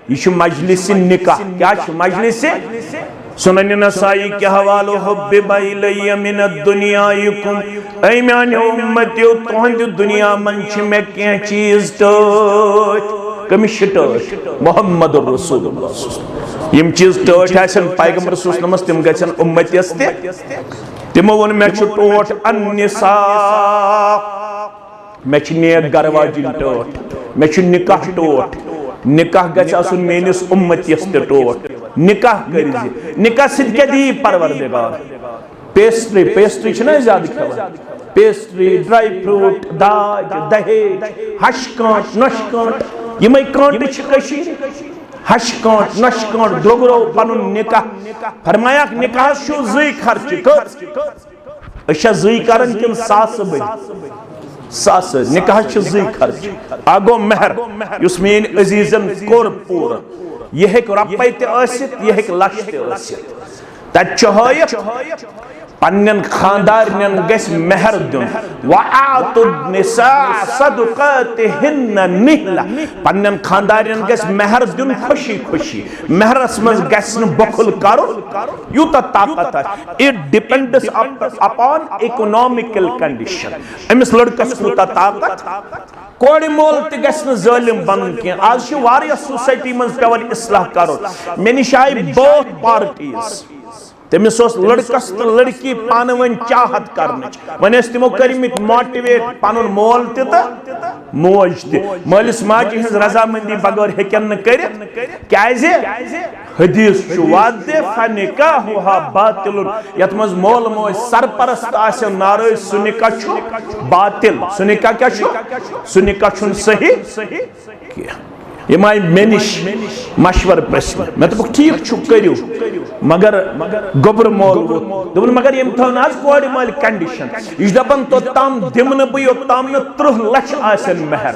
यह मजलिस निकाह क्या मजलिस सुनन नसाई के हवालो हुब्बिबा इलैया मिन दुनियाकुम ऐ म्यानो उम्मतियो तुहंद दुनिया मन मे कह चीज टोट कमिश टोट मोहम्मद रसूलुल्लाह यम चीज टोट आसन पैगंबर रसूल तिम गछन उम्मतियस ते तिमो वोन मे टोट अन्निसा मे नेक गरवाजिन टोट मे निकाह टोट निकाह गछ आसन मेनिस उम्मतियस ते टोट निकाह कर निकाह सिद्ध क्या दी परवरदिगार पेस्ट्री पेस्ट्री छना ज्यादा खेवा पेस्ट्री ड्राई फ्रूट दाज दहेज हशकांट नशकांट यम कांट कशी हशकांट नशकांट द्रोगरो पनुन निकाह फरमाया निकाह शो जई खर्च अशा जई करन किम सास बद सास निकाह जई खर्च आगो मेहर युस मेन अजीजन कोर पूरा यह हेक रपे तसित यह हेक लक्ष तहयक पन्न खानदारन गस मेहर दिन वआतुन्निसा सदक़ातिहिन्न निहला पन्न खानदारन गस मेहर दिन खुशी खुशी मेहरस मज गस न बखुल करो यूता ताकत it depends upon economical condition अमिस लड़कस यूता ताकत कोड़ मोल तह जालिम बन कह आज सोसाइटी मज पेवन इस्लाह करो मे निश आय बोथ पार्टीज तमिस लड़कस तो लड़की पान वन चाहत कर वन तमो करमित मोटिवेट पन मोल तो मोज तलिस माजि हज रजामंदी बगैर हेकन कर हदीस फनिकाहुहा बातिल यत मज मोल मोज सरपरस्त आसे नाराज सु निकाह बातिल सु निकाह क्या सु निकाह सही यम आय मे निश मशवर प्रश्न मे दोप ठीक करू मगर गोबर मोल दोपन मगर यम थवन आज कोड़ मोल कंडीशन यह दपान तोताम दिम न बह योताम न 30 लक्ष आसन मेहर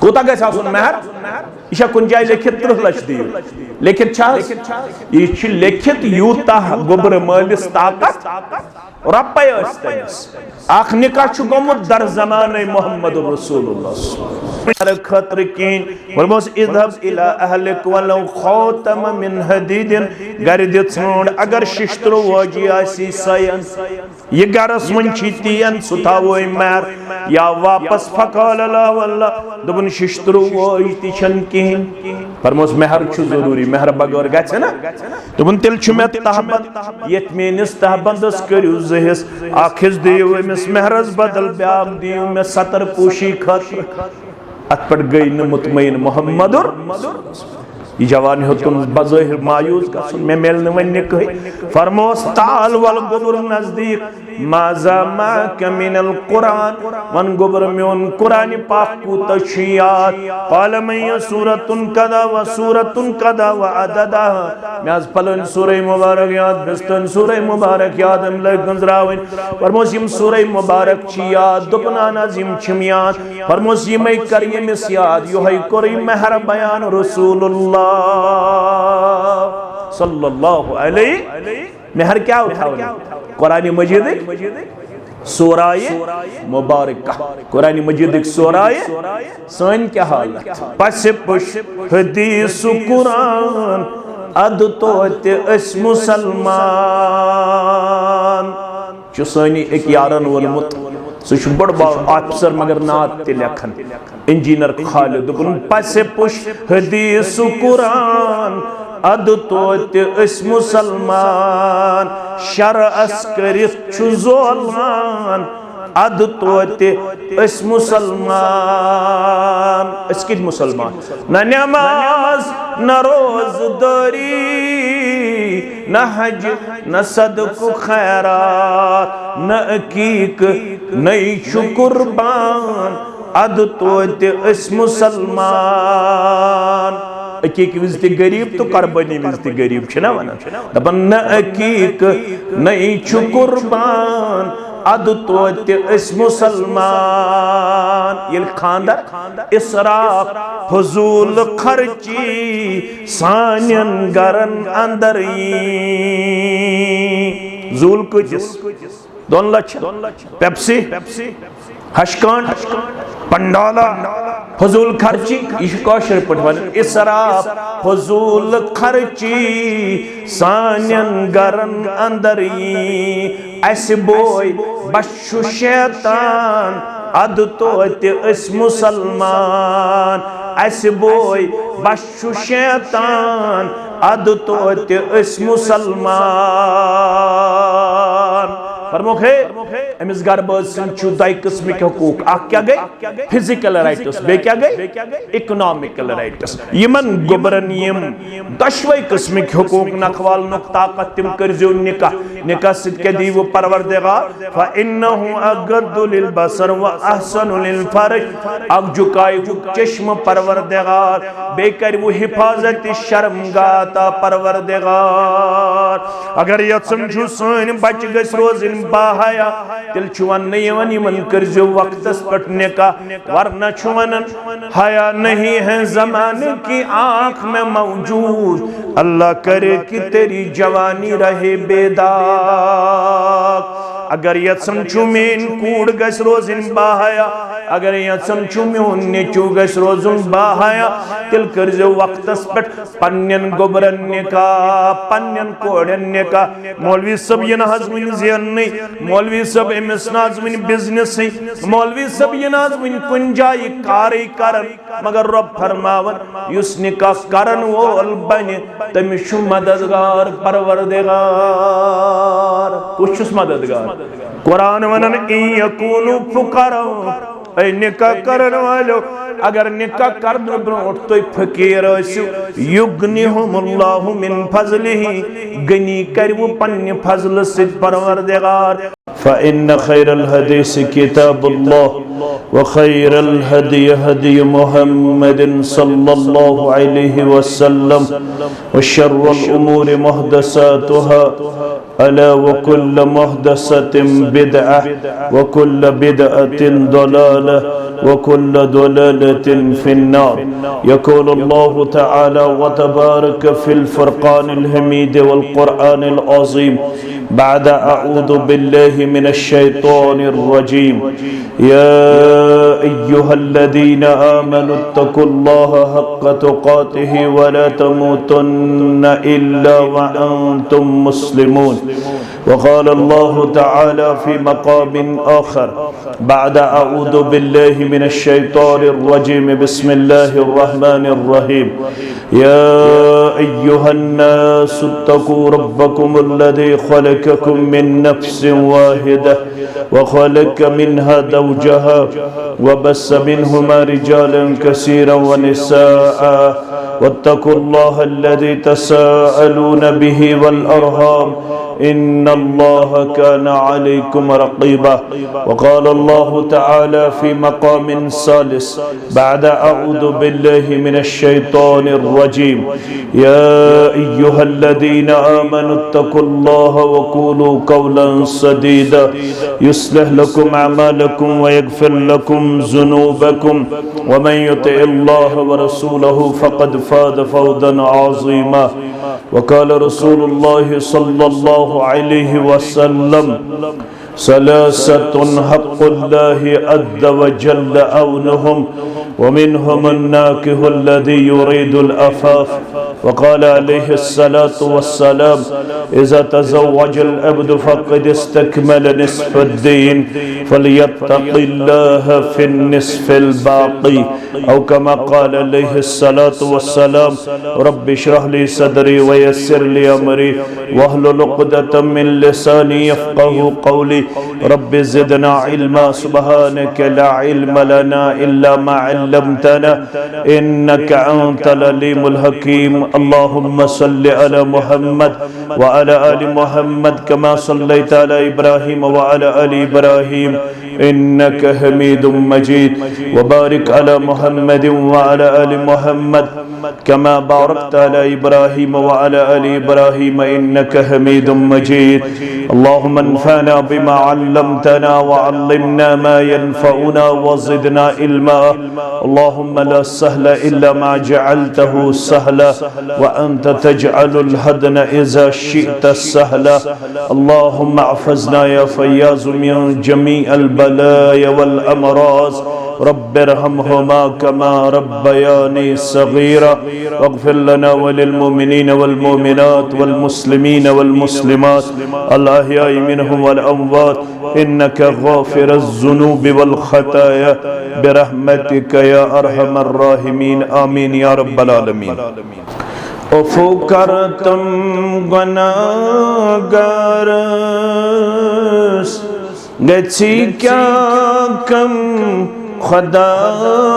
कोता गस आसन मेहर यह कुन जाय लिखित 30 लक्ष दियो लिखित यह लिखित यूता गोबर मलिस ताकत रपे अख निकाह गोमुत दर जमाने मोहम्मद रसूलुल्लाह खतर कहीं वरमोस इज़हब इला अहलिक वलौ खातम मिन हदीदिन गर दियोंड अगर शिश्तरो वजी आसी सयन ये गरस मन छितियन सुतावो मेहर या वापस फकाल ला वल्ला दोबन शिश्तरो वजी तिछन कहीं फरमोस मेहर छु जरूरी मेहर बगैर गछ ना दोबन तिल छु मे तहबत यत मेनिस तहबंदस करियो जहिस आखिस दियो अमिस मेहरस बदल ब्याग दियो मे सतर पूशी खतर अत पर गई न मुतमईन मोहम्मद यह जवान होतुन बज़ाहिर मायूस गसन मे मिल वन कह फरमोस ताल वल गोबर नजदीक माजा मा कमिनल कुरान वन गोबर मेन कुरान पाक कूत याद काल मैं सूरतुन कदा व अददा मे आज फलन सूरह मुबारक याद बिस्तन सूरह मुबारक याद हम लग गंजरावन फरमोस यम सूरह मुबारक छी याद दुपना नजिम छिम याद फरमोस यमै कर यमिस याद योहै कोरी मेहर बयान रसूलुल्लाह सल्लल्लाहु अलैहि मेहर क्या उठाओ कुरान मजीद सूराए मुबारक कुरान मजीद सूराए सन क्या हालत पस पुश हदीस कुरान अद तोत अस मुसलमान चुसानी एक यारन वोनमुत सह बड़ ऑफिसर मगर नात ते लेखन इंजीनियर खालिद पस पुश हदीस कुरान अद तोत अस मुसलमान शर अस्करित जोलान अद तोत अस मुसलमान अस्किद मुसलमान न नमाज न रोजदारी न हज न सदक खैरात न अकीक न कुर्बान अद तोत अस मुसलमान अकीक विज ते गरीब तो कुर्बानी विज ते गरीब छना वनान दपन न अकीक न कुर्बान अद तोत अस मुसलमान ये खानदार इसराफ फजूल खर्ची सानियन गरन अंदर जूल कतिस 2 लाख पेप्सी हशकान पंडाला फजूल खर्ची यह पट इसराफ फजूल खर्ची सानियन गरन अंदर अस बोय बशु शैतान अद तोते अस मुसलमान अस बोय बशु शैतान अद तोते अस मुसलमान फरमोखे अमिस गर्बस दो किस्मिक हकूक क्या गई फिजिकल राइट्स बे क्या गई इकोनॉमिकल राइट्स यमन गोबरन यम दशवे किस्मिक हकूक नखवाल नुक ताकत तिम करजो निकाह निकाह सिद के दीव परवरदिगार फइन्नहु अगद्दु लिल बसर व अहसनु लिल फर्ज अग जुकाय चश्म परवरदिगार बे कर वो हिफाजत शर्मगाता परवरदिगार अगर ये समझो सन बच गस रोजिन बाहया तिल चुवन यमन करजो वक्तस पट निकाह वरना चुवन हया नहीं है जमाने की आंख में मौजूद अल्लाह करे कि तेरी जवानी रहे बेदाग अगर यत्सम चुमेन कूड़ गस रोजिन बाहया अगर यत्सम चुम्योन नेचू गस रोजुन बाहया तिल करजो वक्तस पट पन्यन गोबरन निकाह पन्यन कोड़न निकाह मौलवी सब ये नाज़मिन ज़ियन नहीं मौलवी सब एमिस नाज़मिन बिजनेस नहीं मौलवी सब ये नाज़मिन कुंजाई कारी करन मगर रब फरमावन युस निकाह करन वोल बने तमिशु मददगार परवरदिगार कुछ मददगार कुरान वनन यकूनु फुकरा ऐ निकाह करन वालो अगर निकाह करन ब्रोट तो फकीर युगनिहुमुल्लाहु मिन फज़लिही गनी कर वो पन्ने फजल से परवरदिगार फ़इन्न खैरल हदीस किताबुल्लाह व खैरल हदी हदी मुहम्मदिन सल्लल्लाहु अलैहि वसल्लम व शर्रुल उमूरि मुहदसातुहा अला व कुल्ल मुहदसतिन बिदअह व कुल्ल बिदअतिन दलालह व कुल्ल दलालतिन फिन्नार यक़ूलु अल्लाहु तआला व तबारक फिल फ़ुरक़ानिल हमीद वल क़ुरआनिल अज़ीम बाद अऊज़ु बिल्लाहि मिनश शैतानिर रजीम या अय्युहल्लज़ीना आमनुत्तक़ुल्लाहा हक़्क़ तुक़ातिही व ला तमूतुन्ना इल्ला व अंतुम मुस्लिमून वक़ाल अल्लाहु तआला फ़ी मक़ामिन आख़र बाद अऊज़ु बिल्लाहि मिनश शैतानिर रजीम बिस्मिल्लाहिर रहमानिर रहीम या अय्युहन्नासु इत्तक़ू रब्बकुमुल्लज़ी ख़लक़कुम मिन नफ़्सिन वाहिदह व ख़लक़ मिन्हा ज़ौजहा व बस्स मिन्हुमा रिजालन कसीरन व निसाअ वत्तक़ुल्लाह अल्लज़ी तसाअलून बिही वल अरहाम इन्नल्लाह कान अलैकुम रक़ीबा वक़ाल अल्लाहु तआला फ़ी मक़ामिन सालिस बाद अऊज़ु बिल्लाहि मिनश शैतानिर रजीम या अय्युहल्लज़ीना आमनुत्तक़ुल्लाहा व क़ूलू क़ौलन सदीदा युस्लिह लकुम अमालकुम व यग़फ़िर लकुम ज़ुनूबकुम व मन युतिइल्लाह व रसूलहु फ़क़द फ़ाज़ फ़ौज़न अज़ीमा वक़ाल रसूलुल्लाह सल्लल्लाहु अलैहि वसल्लम सलासतुन हक़्क़ुल्लाहि अज़्ज़ व जल्ल औनुहुम व मिनहुमुन नाकिहुल्लज़ी युरीदुल अफ़ाफ़ वक़ाल अलैहिस्सलातु वस्सलाम इज़ा तज़व्वजल अब्दु फ़क़द इस्तकमल निस्फ़ुद्दीन फ़लियत्तक़िल्लाह फ़िन्निस्फ़िल बाक़ी औ कमा क़ाल अलैहिस्सलातु वस्सलाम रब्बि इश्रह ली सदरी व यस्सिर ली अमरी वहलुल उक़दतम मिन लिसानी यफ़क़हू क़ौली रब्बि ज़िदना इल्मा सुब्हानक ला इल्म लना इल्ला मा अल्लमतना इन्नका अंतल अलीमुल हकीम अल्लाहुम्मा सल्लि अला मुहम्मद व अला आलि मुहम्मद कमा सल्लैता अला इब्राहीम व अला आलि इब्राहीम इन्नका हमीदुम मजीद व बारिक अला मुहम्मद व अला आलि मुहम्मद कमा बारकत अला इब्राहीम व अला आलि इब्राहीम इन्नका हमीदुम मजीद। अल्लाहुम्मा अन्फअना बिमा अल्लमतना व अल्लिमना मा यनफउना व ज़िदना इल्मा। अल्लाहुम्मा ला सहला इल्ला मा जअलतहु सहला व अंत तजअलुल हज़न इज़ा शिअत सहला। अल्लाहुम्मा अहफ़िज़ना या फ़य्याज़ मिन जमीअल बलाया वल अमराज़। रब्बिरहमहुमा कमा रब्बयानी सगीरा वग़फ़िर लना वलिल मुमिनीन वल मुमिनात वल मुस्लिमीन वल मुस्लिमात अल अहयाइ मिनहुम वल अमवात इन्नका गाफ़िरुज़ ज़ुनूबि वल ख़ताया बिरहमतिका या अरहमर राहिमीन आमीन या रब्बल आलमीन। उफ़ु करतम गुनाहगारस गछि क्या कम खुदावंदा।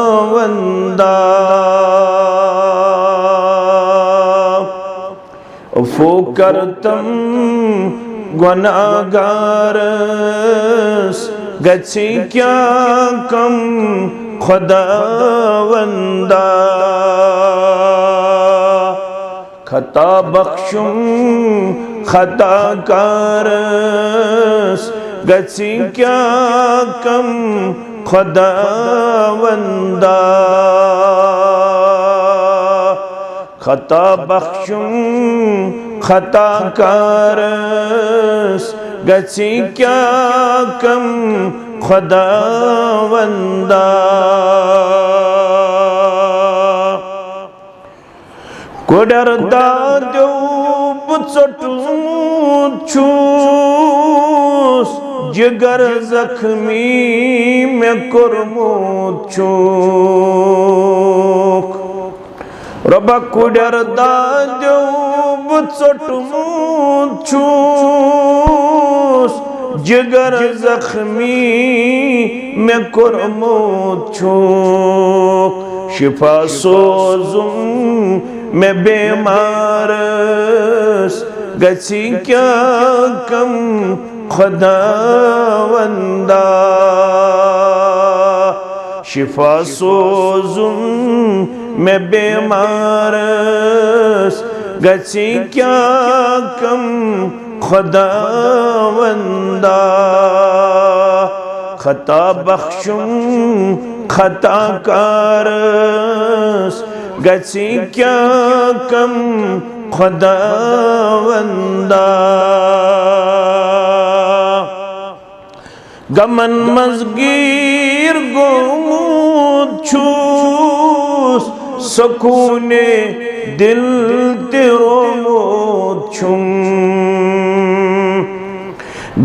उफ़ु करतम गुनाहगारस गछि क्या कम खुदावंदा। खता बख्शुम खताकारस गछि क्या कम खुदावंदा। खता बख्शुम खताकारस गछि क्या कम खुदावंदा। कोडर दादो बुचटूचूस जिगर जख्मी में कुरमुचूक। रबा कोडर दादो बुचटूचूस जिगर जख्मी में कुरमुचूक। शिफा सोजुम मैं बेमारस गछि क्या कम खुदावंदा। शिफा सोजुम मैं बेमारस गछि क्या कम खुदावंदा। खता बख्शुम खताकारस गछि क्या कम खुदावंदा। गमन मज़गीर गोमूद छूस सकूने दिल तेरो छुम।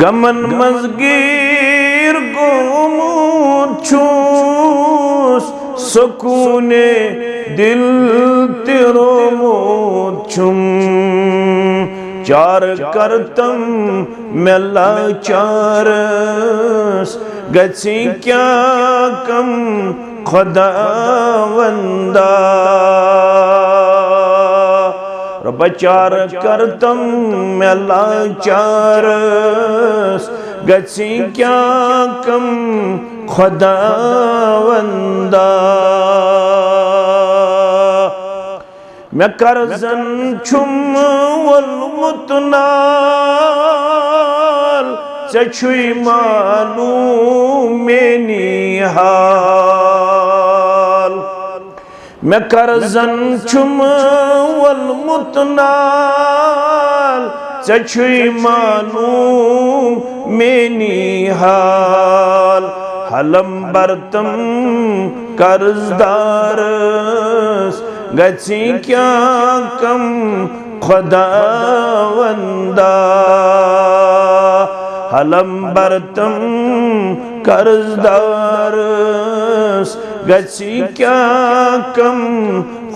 गमन मज़गीर गोमूद छूस सकूने दिल तेरो मोचुम। चार करतम मेला चारस गछि क्या कम खुदावंदा। रब चार करतम मेला चारस गछि क्या कम खुदावंदा। मैं करजन छुम वल मुतनाल चछुई मालूम मेनी हाल। मैं करजन छुम वल मुतनाल चछुई मालूम मेनी हाल। हलम बरतम कर्जदारस गछि क्या कम खुदावंदा। हलम बरतम कर्जदारस गछि क्या कम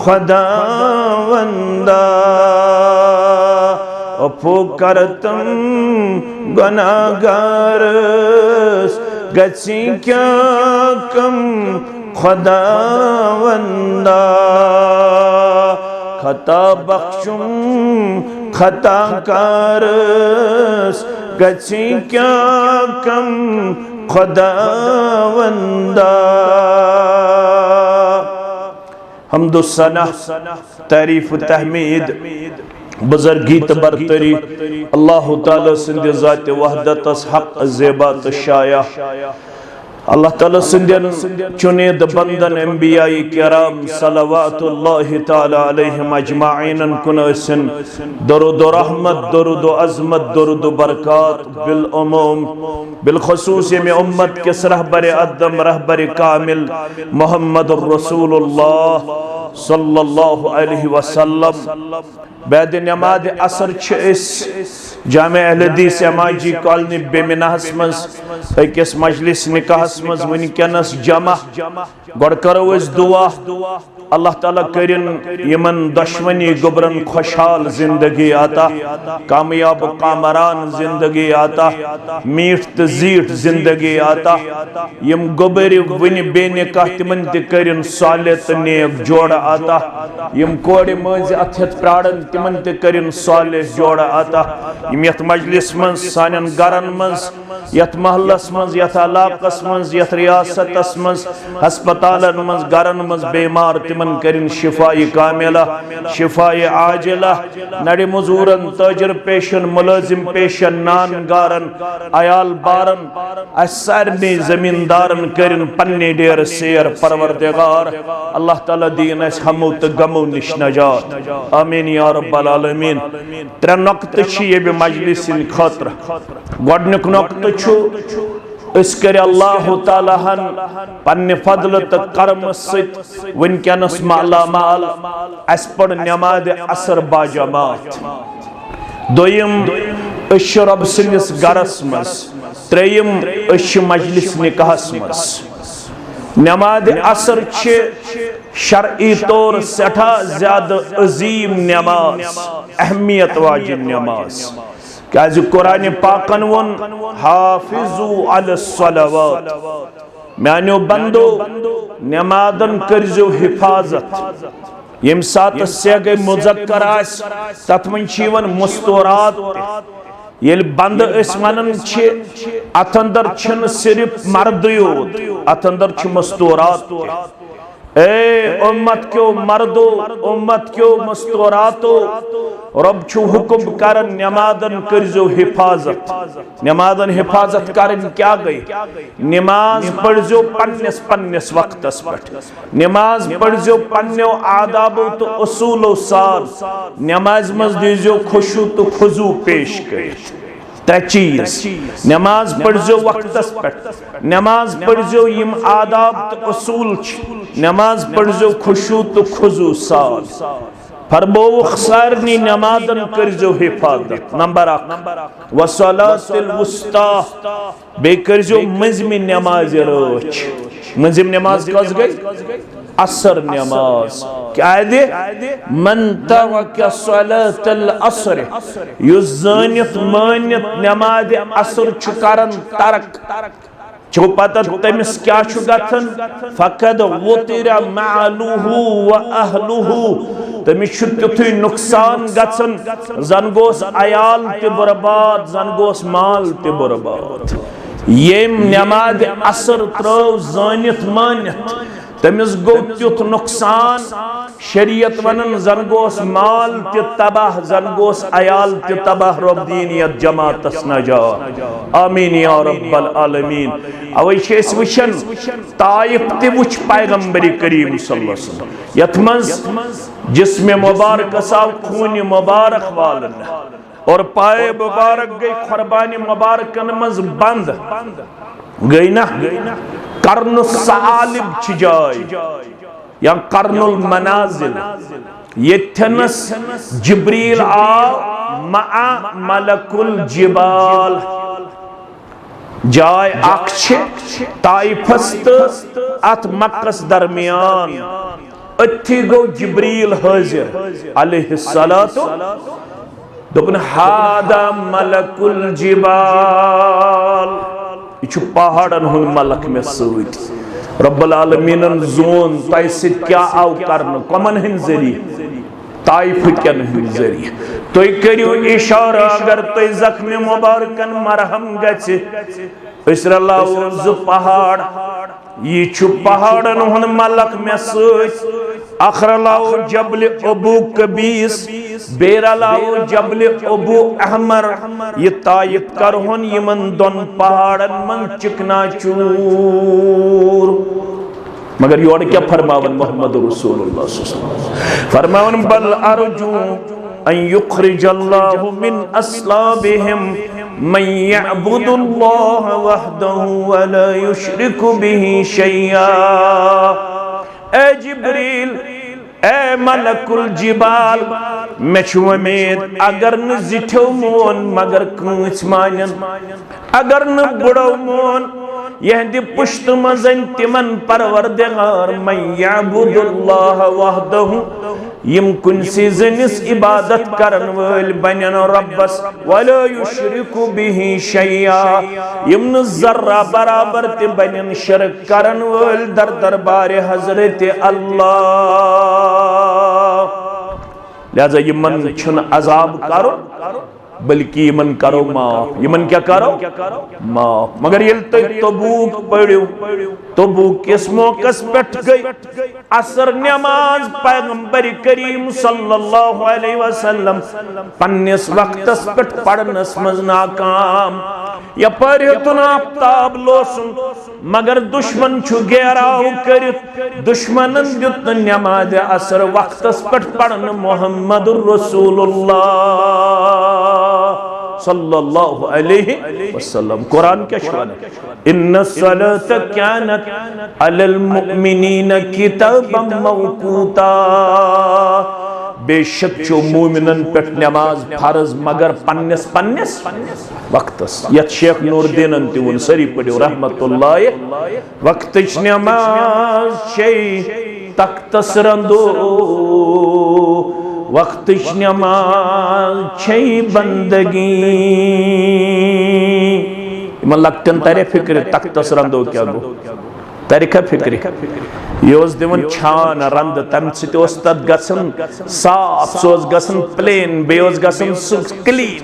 खुदावंदा। उफ़ु करतम गुनाहगारस गछि क्या कम खुदावंदा। खता बख्शुम खताकारस गछि क्या कम खुदावंदा। हम्दुस्सना तारीफ तहमीद बुजुर्गी तो बरतरी अल्लाह ताला सिंध ज़ात वहदत हक ज़ेबा तो शाया अल्लाह ताला सिंधन चुनिद बंदन अंबियाई किराम सलवातुल्लाहि ताला अलैहिम अजमाइन कुनसिन दरुद रहमत दरुद अज़मत दरुद बरकत बिल उमूम बिल खुसूस में उम्मत के रहबर अदम रहबर कामिल मुहम्मदुर रसूलुल्लाह सल्लल्लाहु अलैहि वसल्लम बाद नमाज असर जामे अहले हदीस एमाजी कॉलोनी बेमिनाहस मज अकिस मजलिस निकाहस मज वनकनस जमा गोड़ करो दुआ अल्लाह ताला करिन यमन दुश्मनी गुबरन खुशहाल जिंदगी आता कामयाब कामरान जिंदगी आता मीठ तो जीठ जिंदगी आता यम गुबर वन बेनिकाह तिमन तरिन साले तो नेक जोड़ आता यम कोड़ मज अथ प्राड़न तिमन तरिन साले जोड़ आता यम यथ मजलिस मज सान गरन मज यथ महलस मज यथ इलाकस मज यथ रियासतस मज हस्पतालन मज गरन मज बेमार तिमन करिन शिफाई कामिला शिफाई आजिला नड़े मजूरन ताजर पेशन मुलाजिम पेशन नान गारन अयाल बारन सारे जमींदारन करिन पन्ने डेर सेर परवरदिगार अल्लाह ताला दीन अस हमो तो गमो निश नजात आमीन या रब्बल आलमीन त्रे नक्त ये भी मजलिस खतर गोडनिक नक्त कर अल्लाह ताला पन्ने फजल तो करम सत वनकनस माला माल अस पढ़ नमाज असर बाजमात दोयम रब सनिस गरस मज त्रेयम मजलिस निकाहस मज नमाज असर शरई तौर सठा ज्यादा अजीम नमाज अहमियत वाजिब नमाज क्या कुरान पाकन वोन हाफिजु अलस्सलावात म्यानो बंदो नमाजन करजो हिफाजत यम सात से गई मुजक्कर आस तथ मन मुस्तूरात येल बंद वनन अथ अंदर सिर्फ मर्द योत अथ अंदर मस्तूरात ए उम्मत क्यों मर्दो उम्मत क्यों मस्तूरातो रब छु हुक्म करन नमाजन करजो हिफाजत नमाजन हिफाजत करन क्या गई नमाज पढ़जो पन्नस पन्नस वक्तस पठ नमाज पढ़जो पन्नो आदाबो तो उसूलो साल नमाज मज दीजो खुशू तो खुजू पेश कर त्रे चीज नमाज पढ़जो वक्तस पठ नमाज पढ़जो यम आदाब तो उसूल नमाज पढ़जो खुशू तो खुजू साल फरमोख सारनी नमाजन करजो हिफाजत नंबर 1 वसलातिल वुस्ता बे करजो मजमी नमाज रोच मजम नमाज कस गई असर नमाज क्या दे मन तरक सलातल असर युज़ानित मानित नमाज असर छुकारन तरक चो पता तमिस क्या छु गथन फकद वतिरा मालुहु व अहलुहु तमिस छु तुथुय नुकसान गथन जन गोस अयाल ते बर्बाद जन गोस माल ते बर्बाद येम नमाज असर त्रव जानित मानित तमिस गो तुथ नुकसान शरीयत वनन जन गोस माल ते तबाह जन गोस अयाल ते तबाह रब दीनियत जमात नजा आमीन या रब्बल आलमीन अवै छेस वचन ताइफ ते वुच पैगंबर करीम सल्लल्लाहु अलैहि वसल्लम यथ मज जिस्म मुबारक साव खून मुबारक वालन और पाए मुबारक गई कुर्बानी मुबारकन मज बंद गई ना कर्न सालिब जाय या कर्नुल मनाजिल येथनस जिब्रील आ मा मलकुल जिबाल जाय अक्ष ताइफस अत मक्कस दरमियान अथि गो जिब्रील हाजिर अलैहिस्सलातु दोपन हादा मलकुल जिबाल यह पहाड़न हुन मलक में सत रब्बुल आलमीनन जोन तय क्या आव करन कमन हिन जरिए ताइफ कन हिन जरिए तुय करियो इशारा अगर तुय जख्म मुबारकन मरहम गछ इसरलाओ ज पहाड़ यह पहाड़न हुन मलक में सत आखर लाओ जबल अबू कबीस, बेरा लाओ जबल अबू अहमर, ये तायब करहुन यमन दोन पहाड़न मन चिकना चूर। मगर योर क्या फरमावन मोहम्मद रसूलुल्लाह फरमावन बल अर्जू अन युखरिजल्लाहु मिन अस्लाबिहिम मन यअबुदुल्लाह वहदहु व ला युशरिकु बिही शैया। ए जिब्रील, ए मलकुल जिबाल, मे छु उम्मीद अगर न जिठो मोन मगर कंस मानन, अगर न बुढ़ो मोन यहद पुश्त मजन तिमन परवरदिगार मन यअबुदुल्लाह वहदहु, यम कुनसी जनिस इबादत करन वल बनन रब्बस वला युशरिकु बिही शैया, यम न जर्रा बराबर ते बनन शिरक करन वल दर दरबार हजरत अल्लाह। लिहाजा यमन छन अजाब करो बल्कि यमन करो माफ। यमन क्या करो? माफ। मगर ये तबूक पढ़ो, तबूक किस मौके पे गई? असर नमाज पैगंबर करीम सल्लल्लाहु अलैहि वसल्लम पन्निस वक्तस पे पढ़नस मज नाकाम। या पढ़तुन आफ्ताब लोसुन मगर दुश्मन छु घेराव कर, दुश्मनन दित नमाज असर वक्तस पे पढ़न मुहम्मदुर रसूलुल्लाह सल्लल्लाहु अलैहि वसल्लम। कुरान क्या शान है? इन्ना सलात कानत अलल मुमिनीन किताबम मौकूता, बेशक चो मोमिनन पे नमाज फर्ज मगर पन्निस पन्निस वक्तस। यत शेख नूरदीनन तिवन सरी पढ़ो रहमतुल्लाह वक्तच नमाज शे तख्तस रंदो, वक्तच नमाज छे बंदगी। इमन लगतन तारे फिक्र तख्तस रंदो क्या गो? तारीखा फिक्र यह दिवन छान रंद तम सत गसन साफ, सो गसन plane, base गसन clean.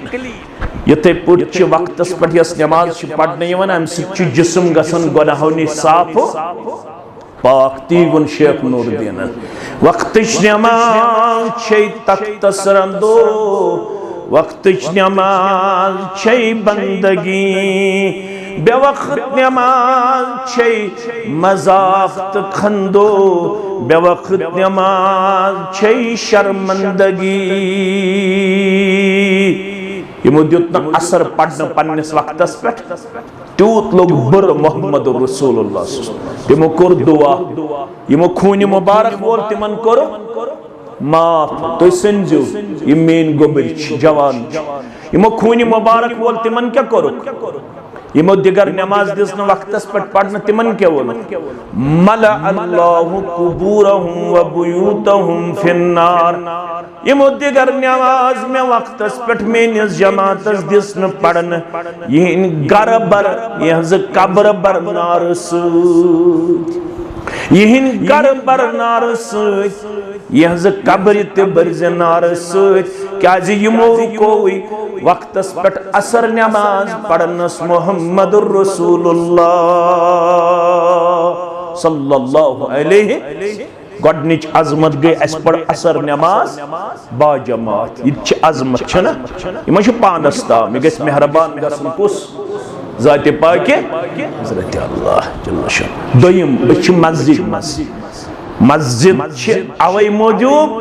युथे put workers पे नमाज पढ़ने अम जिस्म गसन गुनाहों नश साफ पाक। ती वुन शेख नूरदीन वक्तच नमाज छे तख्तस रंदो, वक्तच नमाज छे बंदगी, बेवक्त नमाज छे मजाक खंदो, बेवक्त नमाज छे शर्मंदगी। यमो दित न असर पढ़न पन्निस वक्तस पे, तूत लोग बुर मोहम्मद रसूलुल्लाह। तिमो कोर दुआ, यमो खून मुबारक वोल तिमन करो माफ। तो संजो ये मेन गोबर जवान, यमो खून मुबारक वोल तिमन क्या करो? यमो दिगर नमाज दिसन वक्तस पे पढ़न तिमन क्या वोल? मला अल्लाहु कुबूरहुम व बुयूतहुम फिन्नार। यमो दिगर नमाज में वक्तस पे मेनिस जमातस दिसन पढ़न यहन गर बर यहज कब्र बर नार सूत, यहन गर बर नार सूत, यहज कब्र ते बरज नार सूत। क्या यमो रुकोई वक्तस पे असर नमाज पढ़नस मुहम्मदुर रसूलुल्लाह सल्लल्लाहु अलैहि। गडनिच अजमत गई अस पढ़ असर नमाज बाजमात। यह अजमत छना यह पानस ताम, यह गस मेहरबान गसन कुस ज़ाते पाके हज़रत अल्लाह जल्ल शान। दोयम मस्जिद, मस्जिद अवै मौजूद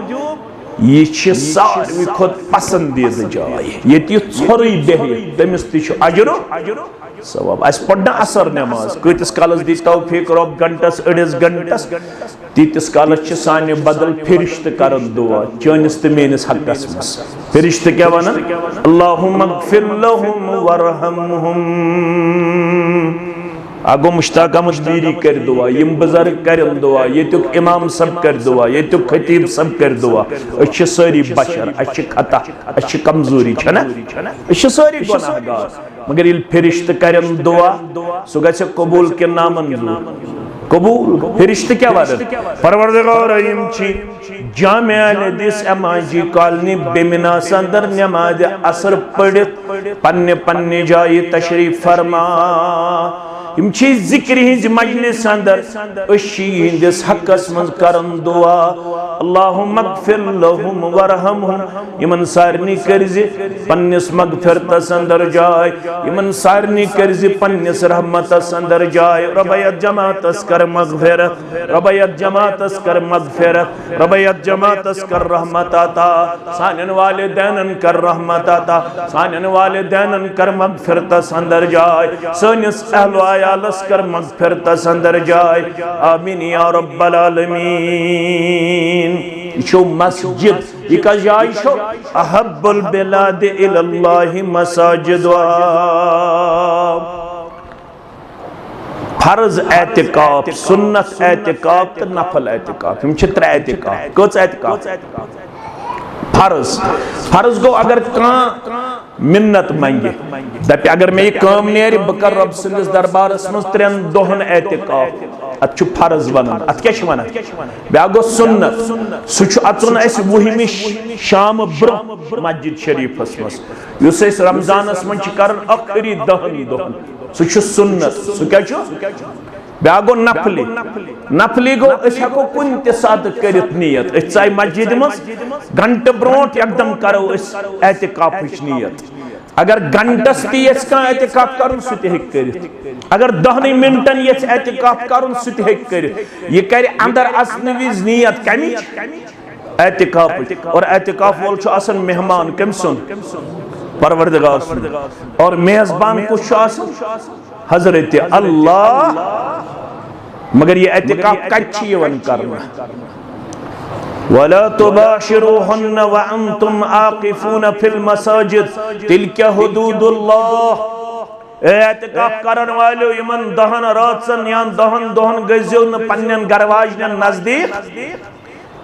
यह सारे खुद पसंदीद जाय। ये थोड़ी बेह तमिस अजरो सवाब। अस पढ़ना असर नमाज कतिस कालस दी तौफीक रब घंटस अड़िस घंटस, तीतिस कालस साने बदल फिरिश्त करन दुआ चनिस तो मेनिस हकस मस। फिरिश्त क्या वनन? अल्लाहुम्मा ग़फिर लहुम वरहमहुम। आगो मुश्ताक अहमद मीरी कर दुआ, यम बुजुर्ग करन दुआ, येतुक इमाम सब कर दुआ, येतुक खतीब सब कर दुआ। अच्छ सारी बशर, अच्छ खता, अच्छ कमजोरी छना, अच्छ सारी गुनाहगार। मगर ये फिरिश्त करन दुआ सो गसे कबूल के नामंजूर। कबूल फिरिश्त क्या वादत? परवरदिगार रहीम छी जामिया हदीस एमआईजी कॉलोनी बेमिना संदर नमाज असर पढ़ित पन्ने पन्ने जाए तशरीफ फरमा। यम छी जिक्र हिंज मजलिस अंदर अशी हिंदिस हकस मन करन दुआ अल्लाहुम्मा मगफिर लहुम वरहमहुम यमन सारनी करज पन्निस मगफिरतस अंदर जाय यमन सारनी करज पन्निस रहमतस अंदर जाय रबयत जमातस कर मगफिरत रबयत जमातस कर मगफिरत रबयत जमातस कर रहमत अता सानन वालिदैन कर रहमत अता सानन वालिदैन कर मगफिरतस अंदर जाय सनिस अहल आयालस कर मगफिरतस अंदर जाय आमीन या रब्बल आलमीन शो मस्जिद इका जाय शो अहब्बुल बिलाद इलल्लाहि मसाजिदुहा फर्ज एतिकाफ सुन्नत एतिकाफ तो नफल एतिकाफ हम त्रे एतिकाफ कच एतिकाफ फर्ज फर्ज गो अगर मिन्नत मंगे दपे अगर मे काम नेर बह कर रब सन्दस दरबारस मज 3 दोहन एतिकाफ अत फर्ज वनान अत क्या वनान ब्या गो सुन्नत सह अचुन वहमि शाम ब्रोह मस्जिद शरीफस मज रमजानस मज कर आखिरी 10 दोहन सह सुन्नत सह क्या ब्या गो नफली नफली गो हको कुन त सात करित नियत चाहे मस्जिद मज घंटे ब्रोट एकदम करो एतिकाफ नियत अगर घंटस ती एतिकाफ कर सह अगर 10 मिनटन ये एतिकाफ कर सह यह कर अंदर असन विज नियत कमिच एतिकाफ और एतिकाफ वोल आसन मेहमान कम सुन परवरदिगार सुन और मेजबान कुछ हजरत अल्लाह मगर ये एतिकाफ कच्ची करना वला तुबाशिरुहुन्न व अंतुम आकिफून फिल मसाजिद तिल्का हुदूदुल्लाह एतिकाफ करन वालो यमन 10 रातन या 10 दोहन गजो न पन्नन गरवाजन नजदीक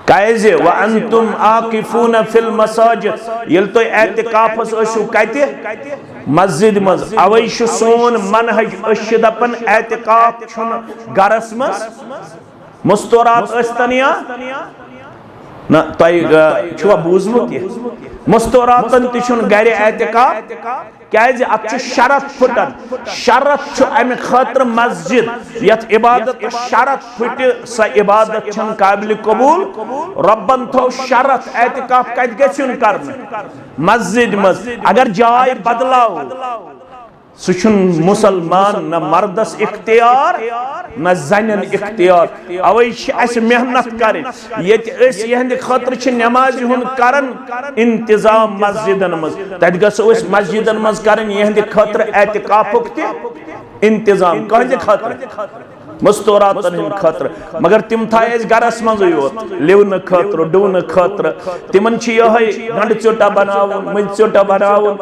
कायजे व अंतुम आकिफून फिल मसाजिद यल तो एतिकाफस असु कते मस्जिद मज अवै सोन मनहज अश दपन एतिकाफ छुन गरस मज मुस्तौरात अस्तनिया ना तय छुआ बूजमुत ये मुस्तौरातन तिछुन गरे एतिकाफ क्याज अत शरत फुटन शरत छु अमि खातिर मस्जिद यत इबादत शरत फुट स इबादत छन काबिल कबूल रब्बन थो शरत एतिकाफ कत गछुन करन मस्जिद मज अगर जाय बदलाव सुन मुसलमान न मर्दस इख्तियार न जन इख्तियार अवै मेहनत कर यहद खतर नमाज हुन करन इंतजाम मस्जिदन मज तत गो मस्जिदन मज करन यहद खतर एतिकाफुक इंतजाम कहद खतर मुस्तौरातन हिंद खतर मगर तिम थाय गरस मज योत लिवन खतर डुवन खतर तिमन गंड चोटा बनावन मज चोटा बनावन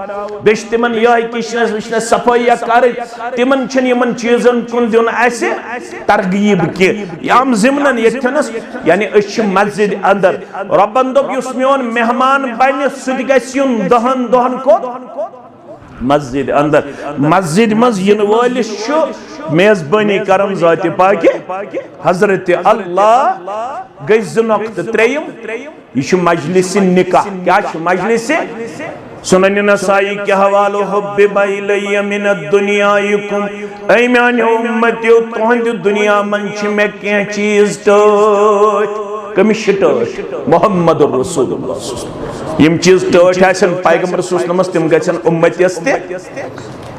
बेश तिमन किचनस विचनस सफाई कर तिमन यमन चीजन कुन दिन तरगीब के याम जिमनन यथनस यानी मस्जिद अंदर रब्बन दोप युस मेन मेहमान बन सह गन 10 दोहन को मस्जिद अंदर मस्जिद मज इन वालिस मेजबानी करन जाति पाके हजरत अल्लाह गई ज़नक़्त 3 यह मजलिस निकाह क्या मजलिस सुनन नसाई के हवालो हुब्बिबा इलैया मिनद दुनियाइकुम ऐ म्यान उम्मतियो तुहंद दुनिया मन छ मे के चीज टोट कमिश टोट मोहम्मद रसूलुल्लाह यम चीज टोट आसन पैगंबर सुन्नमस तिम गछन उम्मतियस ते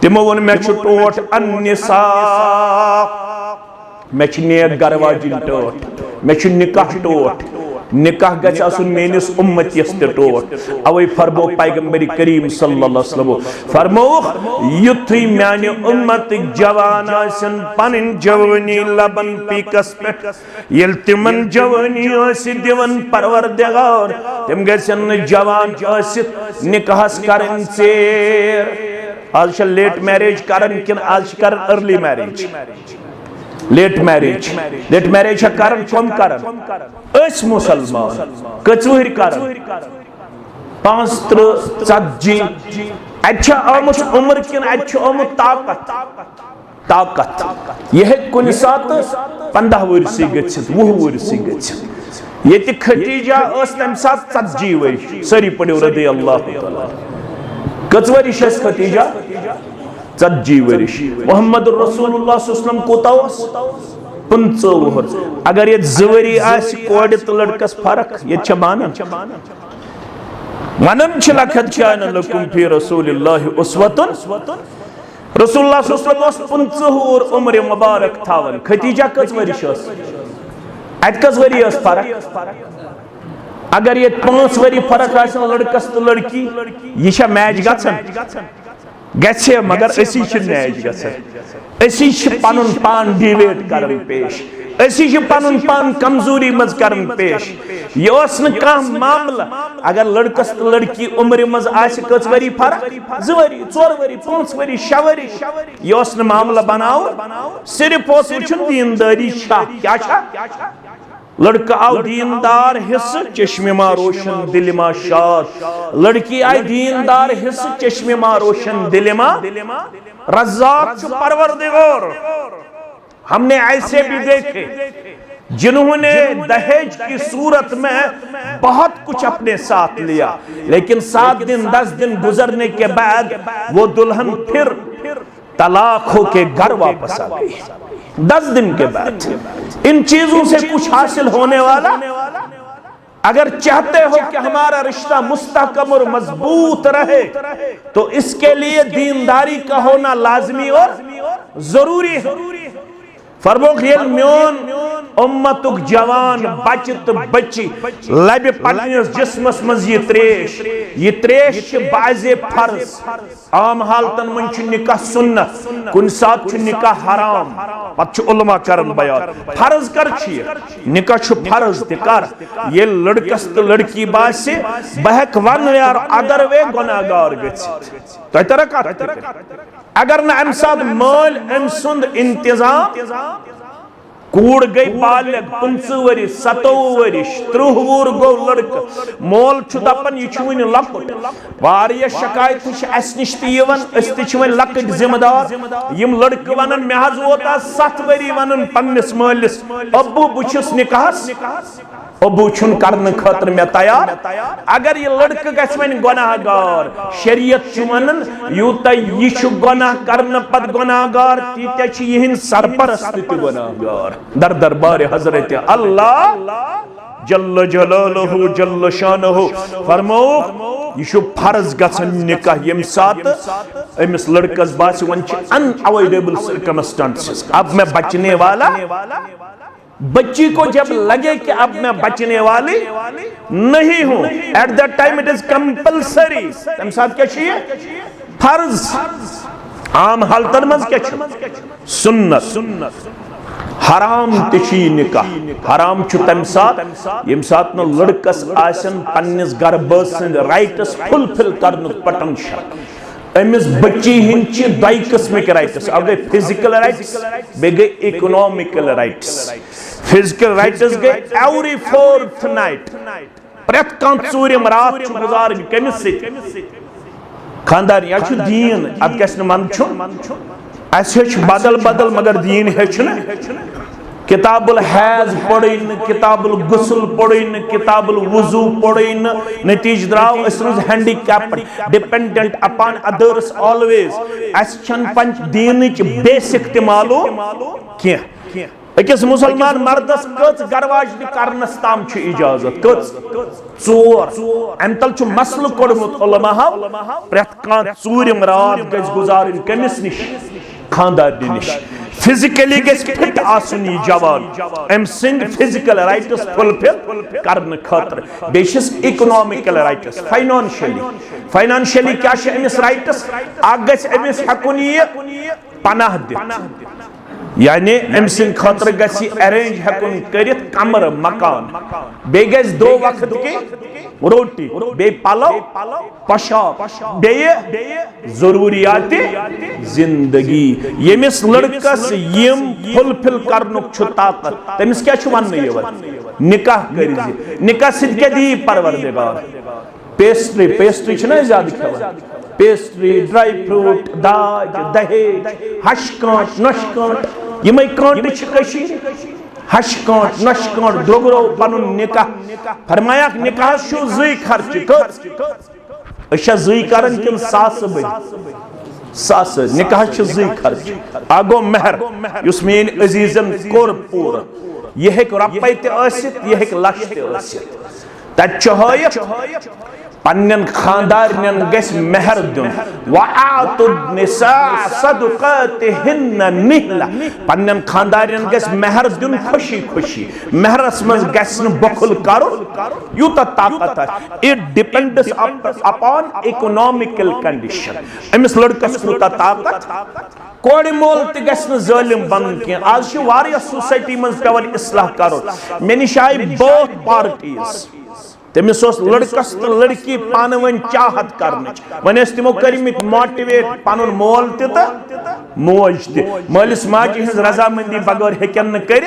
तिमो वन मे छ टोट अन्निसा मे छ नेक गरवाजिन टोट मे छ निकाह टोट निकाह गछ आसुन मेनिस उम्मतियस ते टोट अवै फरमो पैगंबर करीम सल्लल्लाहु अलैहि वसल्लम फरमो युथि म्याने उम्मत जवान आसन पनिन जवानी लबन पीकस पेट यल तिमन जवानी आस दिवन परवरदिगार तिम गछन जवान आसित निकाहस करन सेर आज लेट मैरिज करन किन आज कर अर्ली मैरिज लेट मैरिज करन कम करन अस मुसलमान कचुहर करन 50 अच्छा आमुत उम्र किन अच्छा आमुत ताकत यह कुन सात 15 वर्ष गछित 20 वर्ष गछित ये खदीजा तम सात 40 वर्ष सरी पड़ो रदी अल्लाह ताला कच वर्ष खदीजा 40 वरिश मोहम्मद रसूलुल्लाह सल्लल्लाहु कोता 15 वुहर अगर ये 2 वरी आस कोड तो लड़कस फर्क ये मानन वनन छ लखत शान लकुम फी रसूलिल्लाह उस्वतुन रसूलुल्लाह सल्लल्लाहु अलैहि वसल्लम 15 और उम्र मुबारक थावन खदीजा कस वरिश अत कस वरी फर्क अगर ये 5 वरी फर्क आसन लड़कस तो लड़की ये मैच गसन मगर असी मैच गसन असी पनुन पान डिवेट करन पेश असी पनुन पान कमजोरी मज करन पेश ये मामला अगर लड़कस तो लड़की उम्र मज कस वरी फर्क 2 वरी 4 वरी 5 वरी 6 वरी ये मामला बनाओ सिर्फ दीनदारी क्या लड़का आओ दीनदार हिस्स चश्मे रोशन दिलमा शाद लड़की आई दीनदार हिस्स चश्मे रोशन दिलमा रज़्ज़ाक़ परवरदिगार हमने ऐसे भी देखे जिन्होंने दहेज की सूरत में बहुत कुछ अपने साथ लिया लेकिन 7 दिन 10 दिन गुजरने के बाद वो दुल्हन फिर तलाक होके घर वापस आ गई 10 दिन के बाद। इन चीजों से कुछ हासिल होने वाला अगर चाहते हो कि हमारा रिश्ता मुस्तहकम और मजबूत रहे तो इसके लिए दीनदारी का होना लाजमी और जरूरी है। फरमोख म्योन उम्मतुक जवान बचत बच्ची लबे पन्निस जिस्मस मज ये त्रेश बाज़े फर्ज आम हालतन मन निकाह सुन्नत कुन साथ निकाह हराम पत उलमा करन बयान फर्ज कर निकाह फर्ज कर ये लड़कस तो लड़की बासे बहक वन यार अदर वे गुनाहगार गछि अगर न अम साथ माल अम सुंद इंतजाम कूड़ गई बालक 15 वरी 27 वरी 30 वुर गो लड़का मोल दपन यह लकुट वारिया शिकायत अस नश तवन लकट जिम्मेदार यम लड़क वन मे वोत 7 वरी वन पन्निस मालिस अबू बुछस निकाहस अबू छुन करने खतर मे तैयार अगर ये लड़का गस वन गुनाहगार शरीयत वन यूत यह गुनाह करने पत गुनाहगार तीत यह सरपरस्त गुनाहगार दर दरबार हजरत अल्लाह जल्ल जलालहु जल्ल शानहु फरमो यह फर्ज गसन निकाह यम सात अमिस लड़कस बास वन अनअवॉइडेबल सर्कमस्टेंसेस अब मैं बचने वाला बच्ची को जब लगे कि अब मैं बचने वाली नहीं हूं at that time it is compulsory तम साथ क्या चाहिए फर्ज आम हालतन मज क्या सुन्नत हराम तिशी निकाह हराम तम साथ यम साथ न लड़कस आसन पन्निस घर बस राइट्स फुलफिल करन पटन शक अमिस बच्ची हिंच 2 किस्मिक राइट्स अब गए फिजिकल राइट्स बे गए इकोनॉमिकल राइट्स फिजिकल राइट्स गए एवरी 4th नाइट प्रत कूरम रात गुजार कमिस खानदार या दीन अब गस मन बदल बदल मगर दीन हेचन किताबुल हैज पढ़न किताबुल गुस्ल पढ़न किताबुल वुजू पढ़न नतीज द्राव रोज handicapped dependent upon others always असन पंच दीनच बेसिक त मालूम क्या अकिस मुसलमान मर्दस कच गरवाज करनस ताम इजाजत कच 4 अम तल मसल कोड़मुत उलमा प्रत कान चूरम रात गज गुजारन कमिस निश खानदार निश फिजिकली गज फिट आसन यह जवान अम सिंद फिजिकल राइट्स फुलफिल करने खतर बेशिस इकोनॉमिकल राइट्स फाइनेंशियली क्या अमिस राइट्स गज अमिस हकुन यह पनाह दित यानी अम सिंद खतर गसी अरेंज हकुन करित कमर मकान बे गज 2 वक्त की रोटी बे पलव पशाब बे जरूरियात जिंदगी यमिस लड़कस यम फुलफिल करनुक छु ताकत तमिस क्या छु वन निकाह करिजे निकाह सिद के दी परवरदिगार पेस्ट्री छना ज्यादा खबर पेस्ट्री ड्राई फ्रूट दाज दहेज हशकांट नशकांट यमई कांट छ हशकांट नशकांट दोगरो पनुन निकाह फरमाया निकाह छु 2 खर्च कर अच्छा 2 करन किन सास बन सास निकाह जी खर्च आगो महर युस मेन अजीजन कोर पूर यह हेक रपे तसित यह हेक लक्ष तसित तत पन्न खानदारन गस महर दिन वआतुन्निसा सदक़ातिहिन्न निहला पन्न खानदारन गस महर दिन खुशी खुशी महरस मज गस न बखुल करो यूत ताकत it depends upon economical condition अमिस लड़कस यूत ताकत कोड़ मोल तस जालिम बन कह आज सोसाइटी मज पेवन इस्लाह करो मे निश आय बोथ पार्टीज तमिस लड़कस तो लड़की पान वन चाहत कर वन तमो कर्मित मोटिवेट पन मोल तो मोज तलिस माजि हज रजामंदी बगैर हेकन कर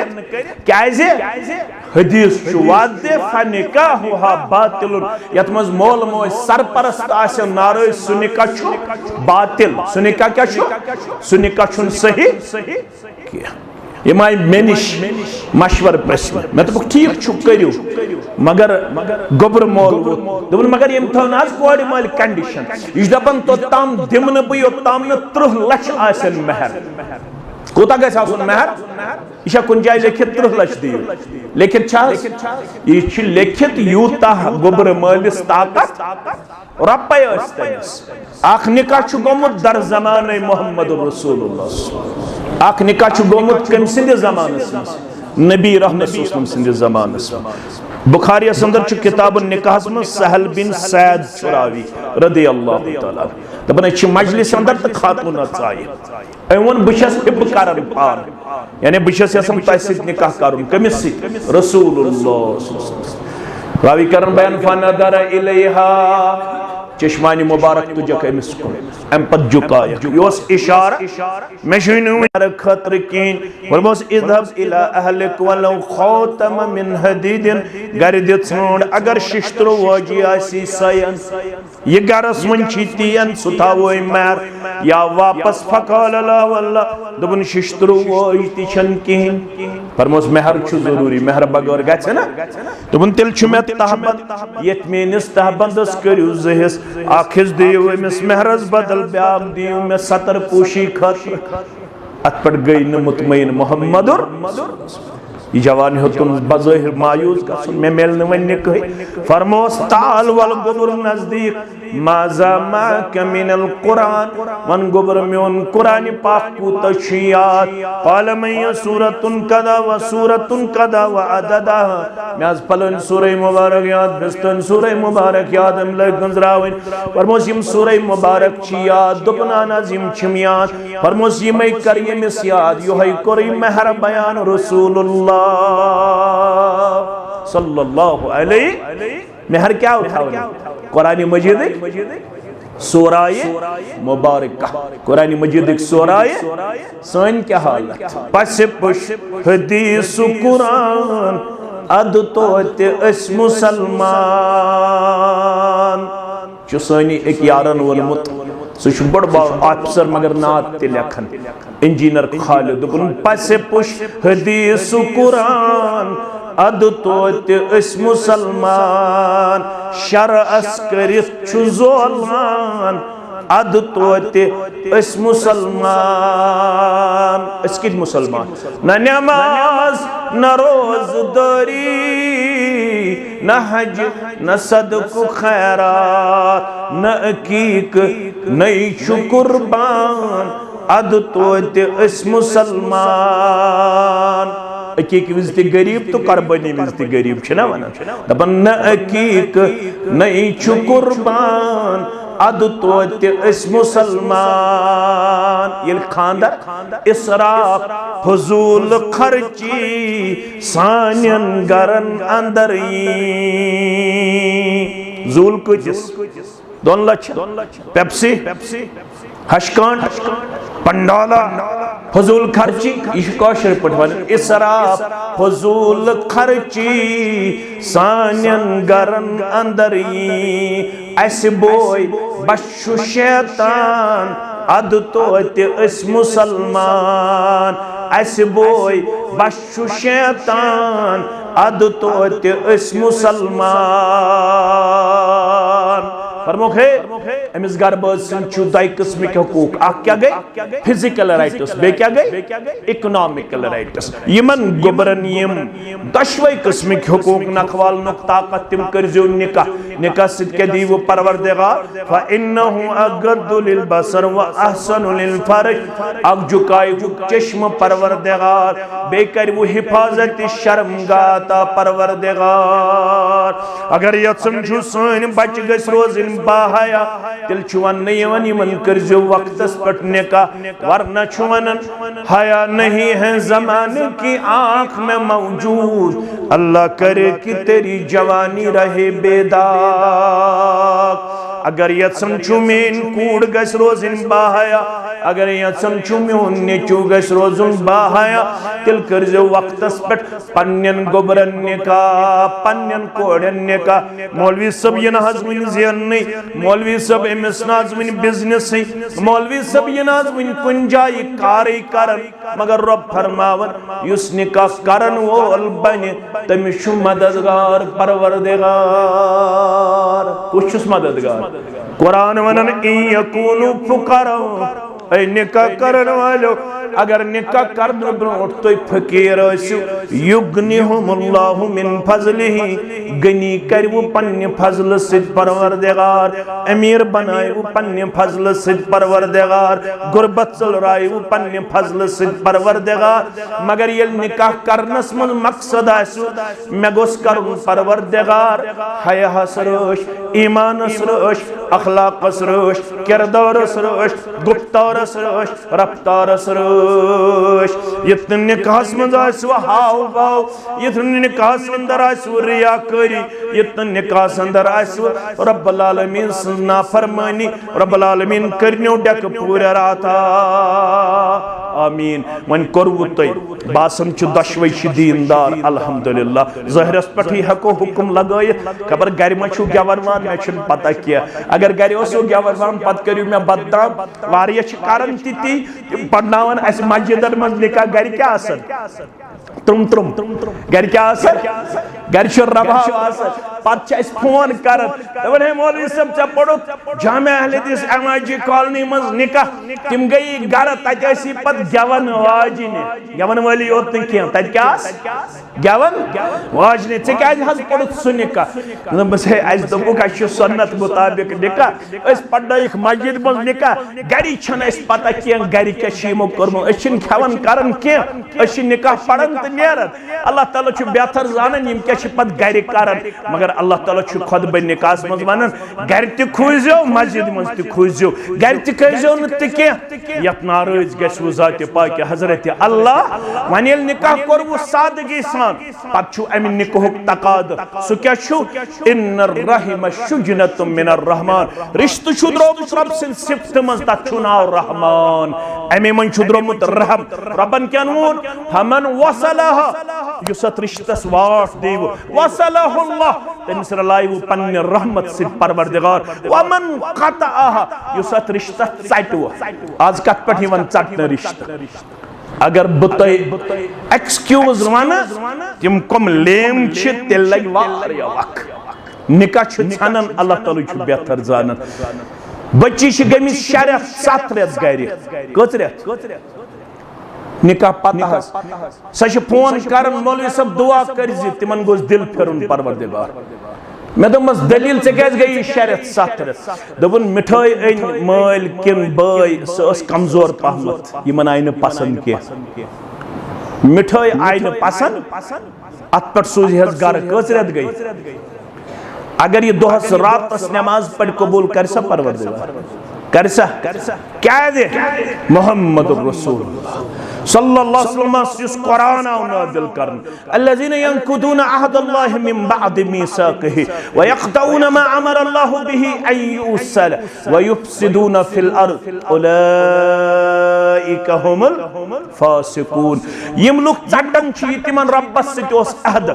हदीस वादे फनिकाहुहा बातिल यत मज मोल मोज सरपरस्त आसे नाराज सु निकाह बातिल सु निकाह क्या सु निकाह सही ये माय मेनिश मशवर प्रश्न मैं तो ठीक छु करियो मगर गोबर मोल दोन मगर यम थन आज कोड मोल कंडीशन इस दपन तो ताम दिमन बयो ताम न 30 लाख आसन महर कोता गस आसन महर इशा कुन जाय लिखित 30 लाख दियो लिखित छा ये छि लिखित यूता गोबर मोलिस ताकत रपय अस्तनिस आख निकाह छु गोमुत दर जमाने मोहम्मद रसूलुल्लाह आख निकाह छु गोमुत कम सिंध जमानस नबी रहमत सल्लल्लाहु सिंध जमानस बुखारी अंदर छु किताब निकाह में सहल बिन सैद शुरावी रदी अल्लाह तआला दपन छि मजलिस अंदर त खातून चाय एवन बशस हिब करन पान यानी बशस यसम तसित निकाह करुन कमिस रसूलुल्लाह सल्लल्लाहु रावी करन बयान फनदर इलैहा चश्मानी मुबारक तुझे कमिस को एम पद झुकाया योस इशारा मशनु खतर कीन वरमोस इधब इला अहलिक वलौ खातम मिन हदीदिन गर्द छोड़ अगर शिश्तरो वजी आसी सयन ये गरस मन छितियन सुतावोय मर या वापस फकाल ला वल्ला दबन शिश्तरो वजी तिछन कीन फरमोस महर छु जरूरी महर बगैर गछ ना दबन तिल छु में तहबंद यतमीनिस तहबंदस करियो जहिस आखिस दियो अमिस महरस बदल ब्याम दियो में सतर पूशी खत अत पर गई न मुतमईन मोहम्मदुर ये जवान हो तुम बज़ाहिर मायूस का सुन में मेल न वन कह फरमोस ताल वल गुबर नजदीक माजा मा कमिनल कुरान मन गुबर में कुरान पाक को तशियात काल मैं सूरतुन कदा व अददा मैं फलन सूरह मुबारक याद बिस्तन सूरह मुबारक याद हम लग गंजरावन फरमोस यम सूरह मुबारक छी याद दुपना नजिम छिम याद फरमोस यम कर यमिस याद यो है कोई महर बयान रसूलुल्लाह सल्लल्लाहु अलैहि महर क्या उठाओ कुरान मजीद सूराए मुबारक कुरान मजीद सूराए सन क्या हालत पस पुश हदीस कुरान अद तोते अस मुसलमान जो सनी एक यारन वलमुत सह बड़ ऑफिसर मगर नात ते लेखन इंजीनियर खालिद पस पुश हदीस कुरान अद तोते अस मुसलमान शर अस्करित छु ज़ोलान अद तोते अस मुसलमान अस कित मुसलमान न नमाज न रोज़दारी न हज न सदक़ खैरात न अकीक न छु कुर्बान अद तोते अस मुसलमान अकीक विज ते गरीब तो कुर्बानी विज ते गरीब छना वन दपन न अकीक न छु कुर्बान अद तोते अस मुसलमान ये खानदार इसराफ फजूल खर्ची सानियन गरन अंदर जूल कुछ 2 लाख पेप्सी हशकान पंडाला फजूल खर्ची इश्काशर पठवन इसराफ फजूल खर्ची सानियन गरन अंदर अस बोय बशु शैतान अद तोते अस मुसलमान अस बोय बशु शैतान अद तोते अस मुसलमान फरमोख है अमिस गरबाज सन दो किस्म के हकूक क्या गई फिजिकल राइट्स बे क्या गई इकोनॉमिकल राइट्स यमन गोबरन यम दशवे किस्म के हकूक नखवाल नुक ताकत तिम करजो निकाह निकाह सिद के दी वो परवरदिगार फइन्नहु अगद्दु लिल बसर व अहसनु लिल फर्ज अग जुकाई वो चश्म परवरदिगार बेकर वो हिफाजत शर्मगाता परवरदिगार अगर ये समझो सन बच गस रोजिन बाहया तिल छुवन नहीं यमन करजो वक्तस पट निकाह वरना छुवन हया नहीं है जमाने की आंख में मौजूद अल्लाह करे कि तेरी जवानी रहे बेदाग अगर यत्सम चुमेन कूड़ गस रोजिन बाहया अगर यत्सम चुम्योन नेचू गस रोजुन बाहया तिल करजो वक्तस पट पन्यन गोबरन्य का पन्यन कोड़न्य का मौलवी सब ये नाज़मिन ज़ियन नहीं मौलवी सब एमएस नाज़मिन बिजनेस नहीं मौलवी सब ये नाज़मिन कुंजाई कारी करन मगर रब फरमावन युस निकाह करन वो अलबने तमिशु मददगार परवरदिगार कुछ मददगार कुरान वनन यकूनु फुकरा ऐ निकाह करन वालो अगर निकाह कर ब्रोट तो फकीर युगनिहुमुल्लाहु मिन फज़लिही गनी कर वो पन्ने फजल सिद परवरदिगार अमीर बनाए वो पन्ने फजल सिद परवरदिगार गुरबत चलराए वो पन्ने फजल सिद परवरदिगार मगर ये निकाह करनस मन मकसद आसु मैं गोस करूं परवरदिगार हया सरोश ईमान सरोश अखलाक सरोश किरदार सरोश गुफ्तार सरोश रफ्तार सरोश यतन निकाह मंद आसु हाव भाव यतन निकाह अंदर आसु रियाकारी यतन निकाह अंदर आसु रब्बुल आलमीन सना फरमानी रब्बुल आलमीन करन्यो डक पूरा राता आमीन वन करवु तय बासन छु दशवै दीनदार अल्हम्दुलिल्लाह ज़ाहिरस पठ हको हुकुम लगायत खबर घर में छु गवरवान मे छु पता किया अगर घर ओसो गवरवान पत करियो मे बदनाम वारिया छ कारण ती पढ़नावन अस मस्जिदन मज निकाह घर क्या आसन तुम घर क्या आसन घर छु रभाव आसन पत छ फोन करन दवन है मौलवी साहब च पड़ो जामिया अहले हदीस एमआईजी कॉलोनी मज निकाह तिम गई घर तसी पत गवन वाजिने गवन वाली ओत क्या तत क्या गवन वाजिने चे क्या हज पड़ो सु निकाह बस है अस दबुक अस सुन्नत मुताबिक निकाह अस पढ़नाइक मस्जिद मज निकाह गरी छन अस पता क्या गरी क्या शीमो करमो अस छिन खवन करन क्या अस निकाह पढ़न त नेरन अल्लाह ताला छु बेहतर जानन यम क्या छ पत गरी करन मगर अल्लाह ताला छु खुद बे निकाह मज वनन घर त खुजो मस्जिद मज त खुजो घर त कजो न त क्या यत नाराज गसु जात पाक हजरत अल्लाह वनेल निकाह करवु सादगी सान पत छु अमि निकाह तकाद सु क्या छु इन रहिम शुजनतुम मिनर रहमान रिश्त छु द्रोम रब सिन सिफत मज त छु नाव रहमान अमि मन छु द्रोमुत रहम रबन क्या नून हमन वसलह युसत रिश्तस वाट देव वसलहुल्लाह तमिस रलायु पन्न रहमत से परवरदिगार वमन qata'ah युसत रिश्ता चटव आज कत पठ यवन चटन रिश्ता अगर बुतय एक्सक्यूज वन तिम कम लेम छ तेल लग वारिया वक निकाह छ छनन अल्लाह ताला छ बेहतर जानन बच्ची छ गमिस शरफ 7 रेत गरि कत रेत निकाह पता सच फोन करन मौलवी सब दुआ कर तिमन गोस दिल फिरुन परवरदिगार मे दमस दलील से कैस गई शरत 7 रेत दोबन मिठाई अन माल किन बाय सस कमजोर पहमत यमन आय न पसंद के मिठाई आय न पसंद अत पर सूझ हज घर कस रेत गई अगर ये दोहस रात नमाज पढ़ कबूल कर सा परवरदिगार कर सा क्या दे मोहम्मद रसूलुल्लाह सल्लल्लाहु अलैहि वसल्लम इस कुरान नाज़िल करन अल्लज़ीना यंकुदूना अहदल्लाहि मिन बअद मीसाक़िही व यक़तऊना मा अमर अल्लाहु बिही अन युसल व युफ़सिदूना फिल अर्द उलाइका हुमुल फासिकून यम लोग चटन छी तिमन रब्बस सित ओस अहद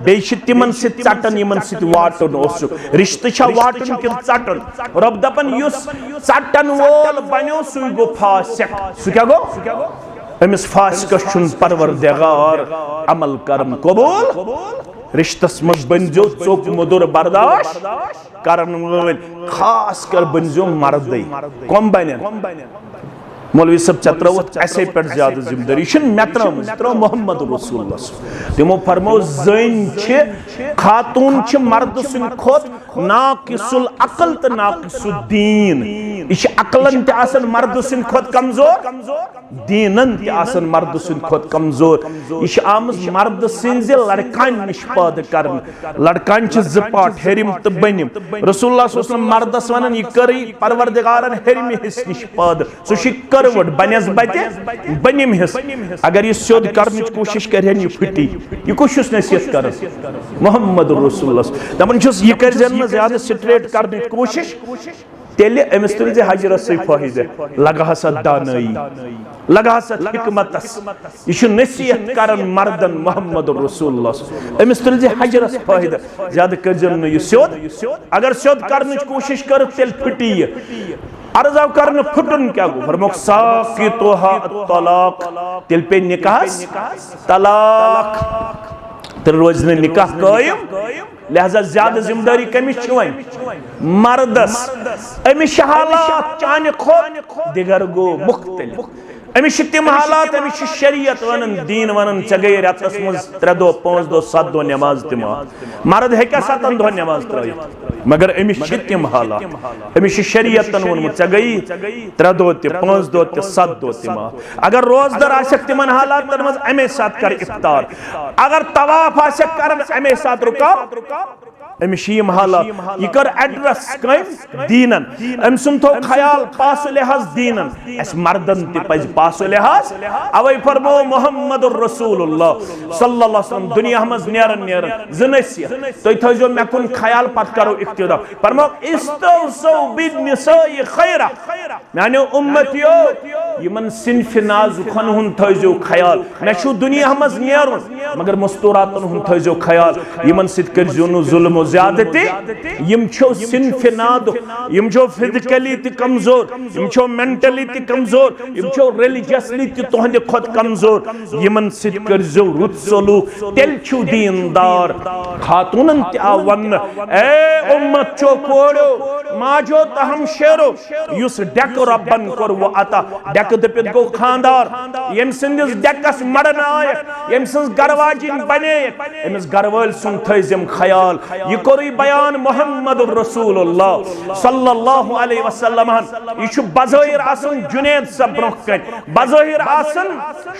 बे छी तिमन सित चटन यमन सित वाटन ओस रिश्त छा वाटन कि चटन रब दपन युस चटन वोल बन्यो सु गो फासिक सु क्या गो अमिस फासिकस छुन परवरदिगार अमल करम कबूल रिश्तस मज बनजो चोप मुदुर बर्दाश्त करन वोल खास कर बनजो मर्दई कम बन मौलवी सब चत्रवत ऐसे पे ज्यादा जिम्मेदारी मे त्रो मोहम्मद रसूलुल्लाह तिमो फरमो जन खातून मर्द सुन खोत नाकिसुल अकल तो नाकिसुल दीन यह अकलन त मर्द सुन खोत कमजोर दीनन त मर्द सुन खोत कमजोर यह आम मर्द सिंज लड़कान निश पैदा कर लड़कान ज पाट हेरिम तो बनिम रसूलुल्लाह मर्दस वन यह कर परवरदिगारन हेरिम हिस निश पैदा सह करवट बनस्बत बनिम हिस अगर यह सोद करने कोशिश कर यह फटी यह कुछ नसीहत कर मोहम्मद रसूलुल्लाह दपन यह कर ज्यादा स्ट्रेट करने कोशिश तेल अमिस तुल हजरत से फायदे लगा सा दानई लगा सा हिकमतस यह नसीहत कर मर्दन मोहम्मद रसूलुल्लाह अमिस तुल हजरत फायदे ज्यादा कर यह सोद अगर सोद करने कोशिश कर तेल फटी अर्ज आव कर फुटन क्या गो फरमोक साकितुहा तलाक तेल पे निकाह तलाक तो रोज निकाह कायम लिहाजा ज्यादा जिम्मेदारी कमिस मर्दस अमिस हालात चान खो दिगर गो मुख्तलिफ अमिस तिम हालात अमिस शरीयत वन दीन वन चे गई रतस मज 3 दो 5 दो 7 दो नमाज तिम मर्द हेका 7 दो नमाज त्रयित मगर अमिस तिम हालात अमिस शरीयतन वोनमुत चे गई 3 दो 5 दो 7 दो तिम अगर रोजदार आशक तिमन हालातन मज अमे साथ कर इफ्तार अगर तवाफ आशक कर अमे साथ रुका अमिस यम हालात यह कर एड्रेस कम दीनन अम सुन थो ख्याल पास लिहाज दीनन अस मर्दन ते पज पास लिहाज अवै फरमो मोहम्मद रसूलुल्लाह सल्लल्लाहु अलैहि वसल्लम दुनिया मज नेरन जनसियत तो थो मे कुन ख्याल पत करो इक्तिदा फरमो इस्तौसौ बिनिसाई खैरा माने उम्मतियो यमन सिनफ नाजुखन हुन थो ख्याल मे छु दुनिया मज नेरन मगर मस्तूरातन हुन थो ख्याल यमन सित कर जुनु जुल्म ज्यादती यम छो सिनफ नाद यम छो फिजिकली ति कमजोर यम छो मेंटली ति कमजोर यम छो रिलीजियसली ति तोहंद खुद कमजोर यमन सित कर जो रुत सलूक तेल छु दीनदार खातूनन ति आवन ए उम्मत छो कोड़ो माजो तहम शेरो युस डेक रब्बन कर वो आता डेक दपित गो खानदार यम सिंदिस डेकस मरन आय यम सिंस गरवाजिन बने यमस गरवाल सुन थइजम ख्याल कोई बयान मोहम्मद रसूलुल्लाह सल्लल्लाहु अलैहि वसल्लम यह बज़ाहिर आसन जुनैद सब ब्रोकन बज़ाहिर आसन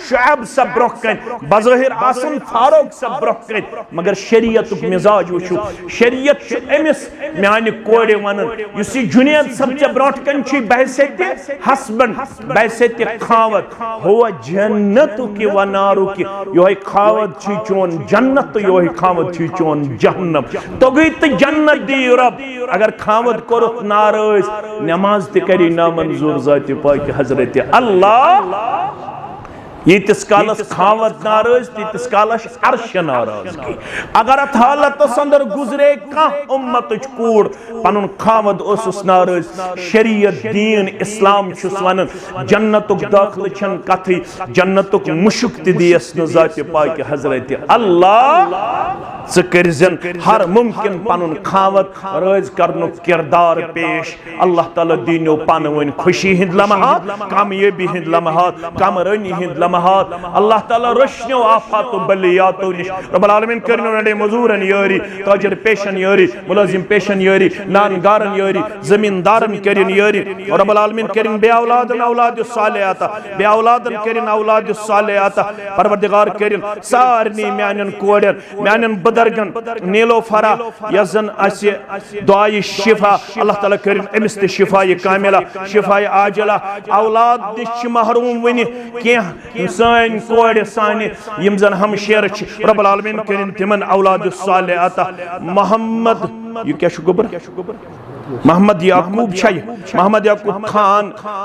शुएब सब ब्रोकन बज़ाहिर आसन फारूक सब ब्रोकन मगर शरीयत मिजाज वुचु शरीयत अमिस म्यान कोड़े वन युस जुनैद सब च ब्रोकन छी बहसत हस्बैंड बहसत खावत हो जन्नत की व नारु की योय खावत छी चोन जन्नत योय खावत छी चोन जहन्नम तो गई तो जन्नत दी रब अगर खावत करो नाराज नमाज ते करी ना मंजूर जाति पाक हजरत अल्लाह यीतिस कालस खावत नाराज तीतिस कालस अर्श नाराज अगर अत हालत अंदर गुजरे कह उम्मत कूड़ पनुन खावत ओसुस नाराज शरीयत दीन इस्लाम छुस वन जन्नतुक दाखिल छन कथि जन्नतुक मुशक ति दियस न जाति पाक हजरत अल्लाह ज करजन हर मुमकिन पनुन खावत राज करनु किरदार पेश अल्लाह ताला दीनो पान वन खुशी हिंद लम्हात कामयाबी हिंद लम्हात कामरानी हिंद लम्हात अल्लाह ताला रश्नो आफात बलियातो निश रब्बुल आलमीन करनो नडे मजूरन यारी ताजर पेशन यारी मुलाजिम पेशन यारी नानगारन यारी जमींदारन करिन यारी और रब्बुल आलमीन करिन बे औलादन औलाद सालिहात बे औलादन करिन औलाद सालिहात परवरदिगार करिन सारनी म्यानन कोडन म्यानन बदरगन नीलो फरा यजन असे दुआई शिफा अल्लाह ताला करिन अमिस ते शिफाए कामिला शिफाए आजिला औलाद निश महरूम वनि के सान कोड सानि यम जन हम शेर छ रब्बुल आलमीन करिन तिमन औलाद सालिहात मोहम्मद यह क्या गोबर मोहम्मद याकूब छय मोहम्मद याकूब खान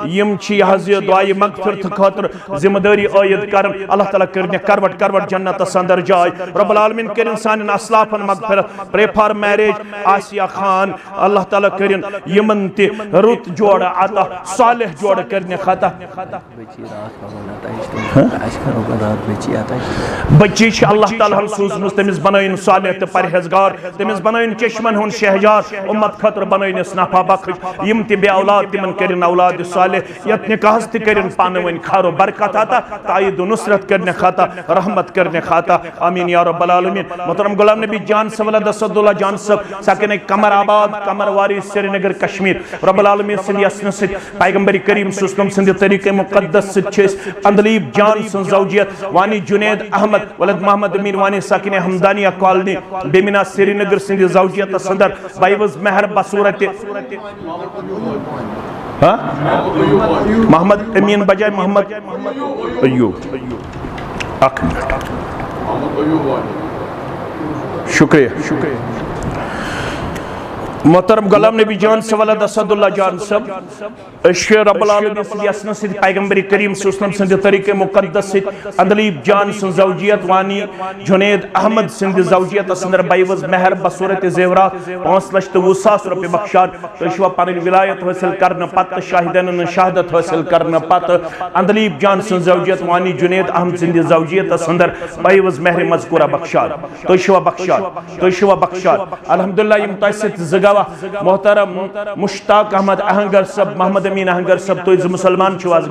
यम छी हज दुआए मगफिरत खातर जिम्मेदारी आयद कर अल्लाह ताला करने करवट करवट जन्नत अंदर जाय रब्बुल आलमीन करिन सानन असलाफन मगफिरत प्रे फॉर मैरिज आसिया खान अल्लाह ताला करिन यमन ते रुत जोड़ अता सालेह जोड़ करने खाता बच्ची छ अल्लाह ताला हन सूजमस तमिस बनाइन सालेह ते परहेजगार तमिस बनाइन चश्मन हुन शहजार उम्मत खतर बनाइन नफा बख्श यम ते बे औलाद तिमन करिन औलाद सालेह यत निकाहस ते करिन पानवन खारो बरकत आता तायद नुसरत करने खाता रहमत करने खाता आमीन या रब्बल आलमीन। मोहतरम गुलाम नबी जान सवलद असदुल्लाह जान सब साकिन कमर आबाद कमर वारी श्रीनगर कश्मीर रब्बुल आलमीन सिंध यसन से पैगंबर करीम सल्लल्लाहु अलैहि वसल्लम तरीके मुकद्दस से अंदलीब जान सन जौजियत वानी जुनैद अहमद वलद मोहम्मद अमीर वानी साकिन हमदानिया कॉलोनी बेमिना श्रीनगर सिंध जौजियत संदर बाइवज मेहर बसूरत मोहम्मद अमीन बजाय मोहम्मद अयूब शुक्रिया मोहतरम गुलाम नबी जान सवलद असदुल्लाह जान सब रब्बुल आलमीन यसन से पैगंबर करीम सल्लल्लाहु अलैहि वसल्लम तरीके मुकद्दस से अंदलीब जान सन जौजियत वानी जुनैद अहमद सिंध जौजियत अंदर बाइवज मेहर बसूरत जेवरात 5,20,000 रुपये बख्शान तो पन विलायत हासिल करने पत शाहिदन शहादत हासिल करने पत अंदलीब जान सन जौजियत वानी जुनैद अहमद सिंध जौजियत अंदर बाइवज मेहर मजकूरा बख्शान तो बख्शान अल्हम्दुलिल्लाह यम तसित जगह मोहतरम मुश्ताक अहमद अहंगर सब मोहम्मद अमीन अहंगर सब तो मुसलमान छुआज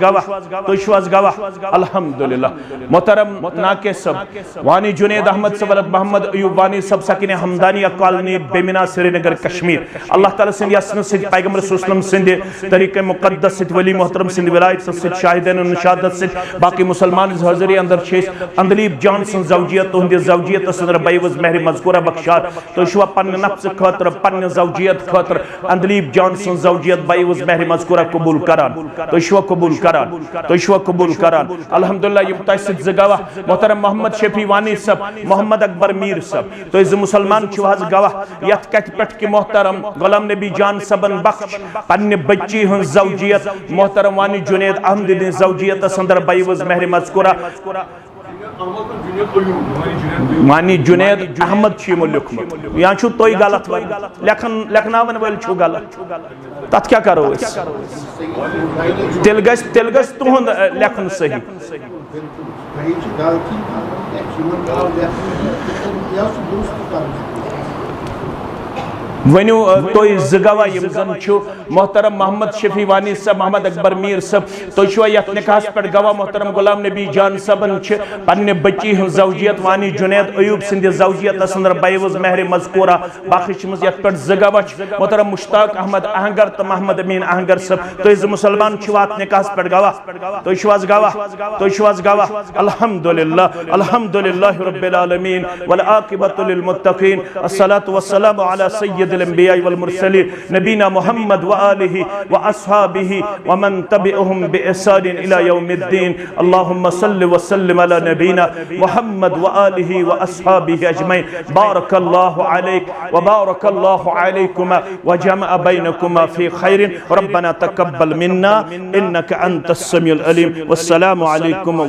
गवाह अल्हम्दुलिल्लाह। मोहतरम नाके सब वानी जुनैद अहमद सब वलद मोहम्मद अयूब वानी सब सकीने हमदानिया कॉलोनी बेमिना श्रीनगर कश्मीर अल्लाह ताला सिंध यसन से पैगंबर सल्लल्लाहु अलैहि वसल्लम सिंध तरीके मुकद्दस से वली मोहतरम सिंध विलायत से शाहिदन शहादत से बाकी मुसलमान हाजिरी अंदर छे अंदलीब जान सन जौजियत तुंदे जौजियत अंदर बाइवज मेहर मजकूरा बख्शार तो पन नफ्स खतर पन्न जौजियत खतर अंदलीब जान सन जौजियत बाइवज मेहर मजकूरा कबूल करान तो कबूल करान अल्हम्दुलिल्लाह यम तसित जगह मोहतरम मोहम्मद शफी वानी सब मोहम्मद अकबर मीर सब तो मुसलमान छुहज गवाह यथ कत पेट कि मोहतरम गुलाम नबी जान सबन बख्श पन्ने बच्ची हन जौजियत मोहतरम वानी जुनैद अहमद जौजियत अंदर बाइवज मेहर मजकूरा वानी जुनैद अहमद छिमो लिखमत या छु तोय गलत लेखनावन वल छु गलत तत क्या करो तेल गस तुहंद लेखन सही वनु तो जगवा यम जन छु मोहतरम मोहम्मद शफी वानी सब मोहम्मद अकबर मीर सब तो छु यत निकास पर गवा मोहतरम गुलाम नबी जान सबन छ पन्ने बच्ची हन जौजियत वानी जुनैद अयूब सिंध जौजियत अंदर बाइवज मेहर मजकूरा बाकी छमस यत पर जगवा मोहतरम मुश्ताक अहमद अहंगर तो मोहम्मद अमीन अहंगर सब तो मुसलमान छुआत निकास पर गवा तो गवा अल्हम्दुलिल्लाह रब्बिल आलमीन वल आकिबतु लिल मुत्तकीन अस्सलातु वस्सलामु अला सय्यिदिल अंबिया वल मुरसलीन नबीना मुहम्मद व आलिहि व अस्हाबिहि व मन तबिअहुम बिइहसान इला यौमिद्दीन अल्लाहुम्मा सल्लि व सल्लिम अला नबीना मुहम्मद व आलिहि व अस्हाबिहि अजमईन बारकल्लाहु अलैक व बारकल्लाहु अलैकुमा व जमअ बैनकुमा फी खैरिन रब्बना तकब्बल मिन्ना इन्नका अंतस समीउल अलीम वस्सलामु अलैकुम।